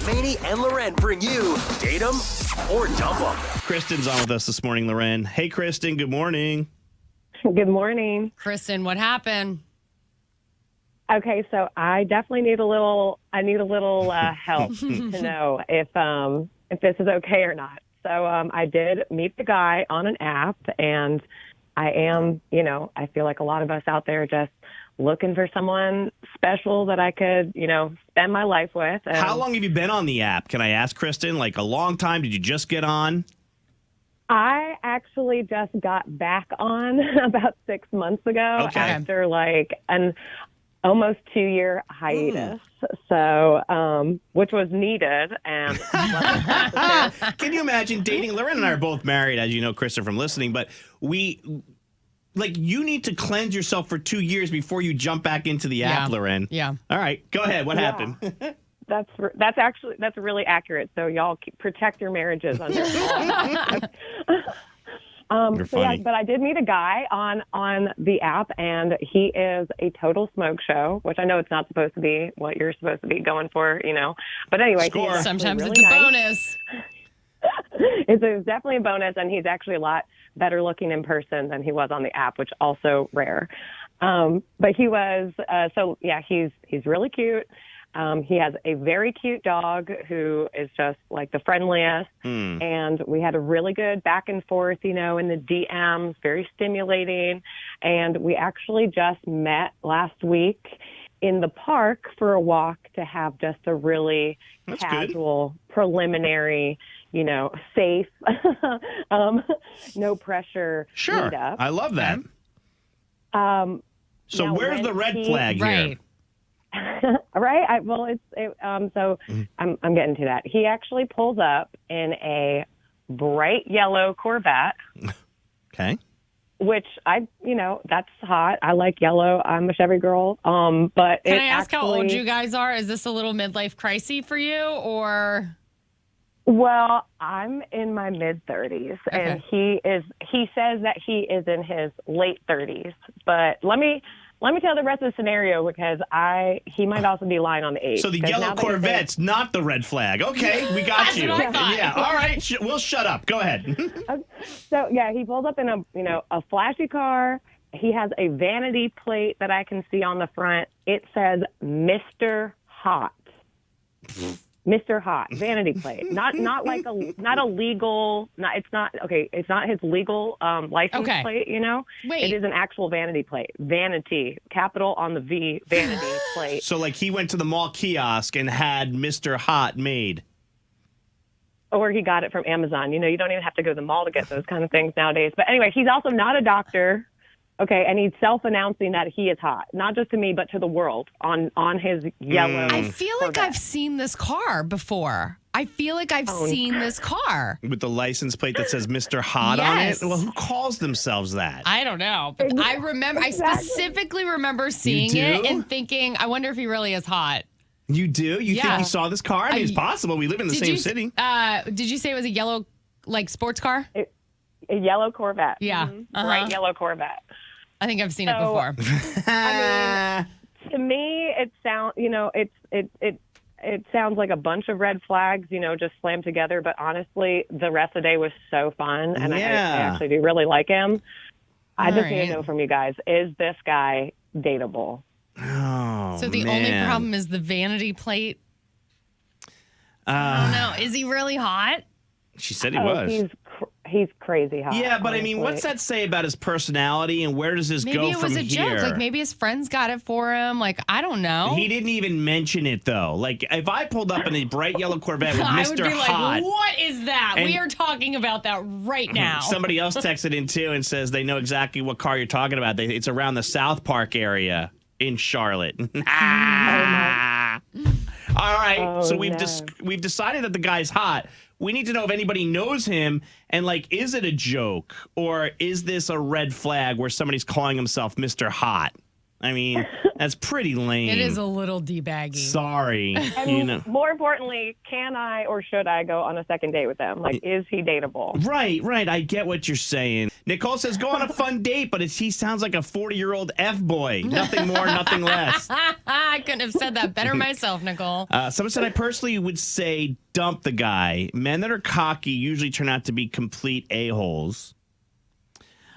Maney and Loren bring you Date 'em or Dump 'em. Kristen's on with us this morning, Loren. Hey, Kristen, good morning. Good morning. Kristen, what happened? Okay, so I definitely need a little help to know if this is okay or not. So I did meet the guy on an app, and I am, I feel like a lot of us out there just looking for someone special that I could, spend my life with. And How long have you been on the app? Can I ask, Kristen? Like a long time? Did you just get on? I actually just got back on about 6 months ago after like an almost 2-year hiatus. So, which was needed. And Can you imagine dating? Loren and I are both married, as you know, Kristen, from listening, but you need to cleanse yourself for 2 years before you jump back into the app, Loren. Yeah. All right, go ahead. What happened? That's really accurate. So y'all protect your marriages under. You're funny. But I did meet a guy on the app, and he is a total smoke show, which I know it's not supposed to be what you're supposed to be going for, But anyway, Score. Sometimes really it's a nice. bonus. It's definitely a bonus, and he's actually a lot better looking in person than he was on the app, which also rare. But he was he's really cute. He has a very cute dog who is just like the friendliest. And we had a really good back and forth, in the DMs, very stimulating. And we actually just met last week in the park for a walk to have just a really casual, preliminary, safe, no pressure meetup. I love that. So where's the red flag here? Right. Right. I'm getting to that. He actually pulls up in a bright yellow Corvette. Okay. Which that's hot. I like yellow. I'm a Chevy girl. But Can I ask how old you guys are? Is this a little midlife crisis for you, or? Well, I'm in my mid-30s, and he says that he is in his late 30s. But let me tell the rest of the scenario, because he might also be lying on the age. So the yellow Corvette's not the red flag. Okay, we got you. What I thought. Yeah, all right. We'll shut up. Go ahead. So yeah, he pulls up in a flashy car. He has a vanity plate that I can see on the front. It says Mr. Hot. Mr. Hot, vanity plate. Not a legal. It's not his legal license plate. Wait. It is an actual vanity plate. Vanity, capital on the V, vanity plate. So like he went to the mall kiosk and had Mr. Hot made. Or he got it from Amazon. You don't even have to go to the mall to get those kind of things nowadays. But anyway, he's also not a doctor. Okay, and he's self-announcing that he is hot, not just to me, but to the world on his yellow. I feel like I've seen this car before. This car. With the license plate that says Mr. Hot on it? Well, who calls themselves that? I don't know. But I specifically remember seeing it and thinking, I wonder if he really is hot. You do? You think you saw this car? I mean, it's possible. We live in the same city. Did you say it was a yellow, sports car? A yellow Corvette. Yeah. Bright yellow Corvette. I think I've seen it before. To me, it sounds, it sounds like a bunch of red flags, just slammed together. But honestly, the rest of the day was so fun, and I actually do really like him. I just need to know from you guys: is this guy dateable? Oh, so the only problem is the vanity plate. I don't know. Is he really hot? She said he was. He's crazy hot. Yeah, but honestly. I mean, what's that say about his personality, and where does this go from here? Maybe it was a joke. Like, maybe his friends got it for him. Like, I don't know. He didn't even mention it, though. Like, if I pulled up in a bright yellow Corvette with Mr. I would be Hot. Like, what is that? We are talking about that right now. Somebody else texted in, too, and says they know exactly what car you're talking about. It's around the South Park area in Charlotte. All right, so we've decided that the guy's hot. We need to know if anybody knows him, and is it a joke, or is this a red flag where somebody's calling himself Mr. Hot? I mean, that's pretty lame. It is a little D-baggy. Sorry. And more importantly, can I or should I go on a second date with him? Like, is he dateable? Right. I get what you're saying. Nicole says, go on a fun date, but he sounds like a 40-year-old F-boy. Nothing more, nothing less. I couldn't have said that better myself, Nicole. Someone said, I personally would say dump the guy. Men that are cocky usually turn out to be complete a-holes.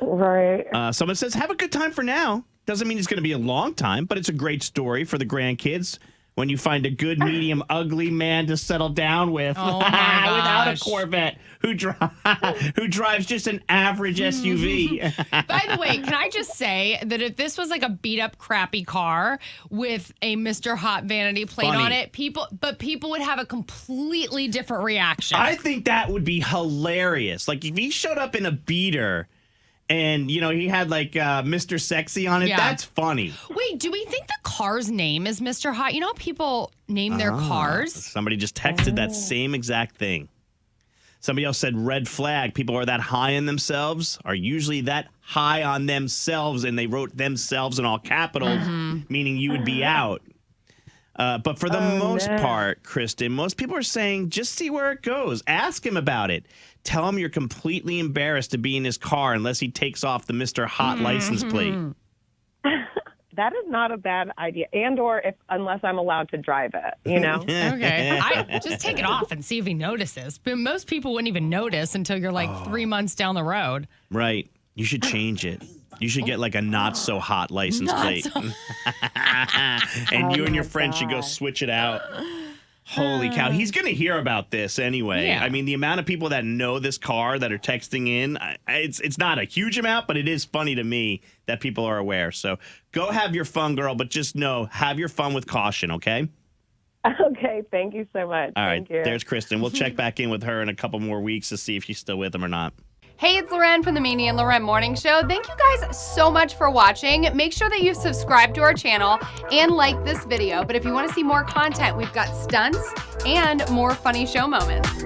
Right. Someone says, have a good time for now. Doesn't mean it's going to be a long time, but it's a great story for the grandkids when you find a good, medium, ugly man to settle down with. Oh my Without a gosh. Corvette who drives just an average SUV. By the way, can I just say that if this was like a beat up, crappy car with a Mr. Hot Vanity plate Funny. on it, people would have a completely different reaction. I think that would be hilarious. Like if he showed up in a beater and, he had like Mr. Sexy on it, Yeah. that's funny. Wait, do we think the car's name is Mr. Hot? You know how people name their cars? Somebody just texted that same exact thing. Somebody else said red flag. People are that high on themselves, are usually that high on themselves, and they wrote themselves in all capitals, meaning you would be out. But for the most part, Christen, most people are saying just see where it goes. Ask him about it. Tell him you're completely embarrassed to be in his car unless he takes off the Mr. Hot license plate. That is not a bad idea. And or unless I'm allowed to drive it, Okay. I just take it off and see if he notices. But most people wouldn't even notice until you're like 3 months down the road. Right. You should change it. You should get like a not so hot license plate. And you and your friend should go switch it out. Holy cow. He's going to hear about this anyway. Yeah. I mean, the amount of people that know this car that are texting in, it's not a huge amount, but it is funny to me that people are aware. So go have your fun, girl, but just know, have your fun with caution, okay? Okay, thank you so much. All right, Thank you. there's Christen. We'll check back in with her in a couple more weeks to see if she's still with him or not. Hey, it's Loren from the Maney and Loren Morning Show. Thank you guys so much for watching. Make sure that you've subscribed to our channel and like this video. But if you want to see more content, we've got stunts and more funny show moments.